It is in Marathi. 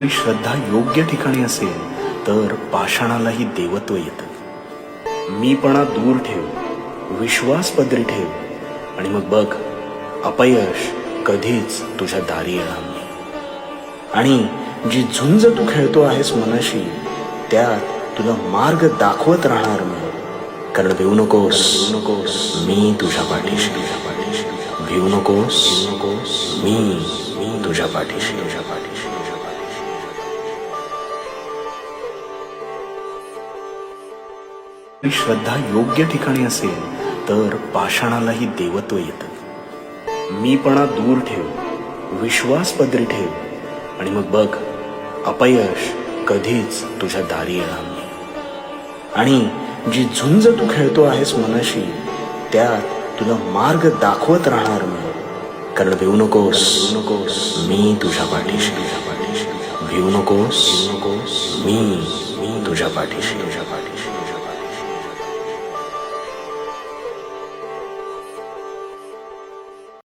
श्रद्धा योग्य ठिकाणी असेल तर पाषाणालाही देवत्व येतं. मीपणा दूर ठेव, विश्वास पदरी ठेव, आणि मग बघ अपयश कधीच तुझ्या दारी येणार नाही. आणि जी झुंज तू खेळतो आहेस मनाशी, त्यात तुला मार्ग दाखवत राहणार मी. कारण भिवू नकोस, मी तुझ्या पाठीशी. भिवू नकोस, मी तुझ्या पाठीशी. श्रद्धा योग्य ठिकाणी असेल तर पाषाणालाही देवत्व येतं. मीपणा दूर ठेव, विश्वास पदरी ठेव, आणि मग बघ अपयश कधीच तुझ्या दारी येणार नाही. आणि जी झुंज तू खेळतो आहेस मनाशी, त्यात तुला मार्ग दाखवत राहणार मी. कारण भिवू नकोस, मी तुझ्या पाठीशी. भिवू नकोस, मी तुझ्या पाठीशी.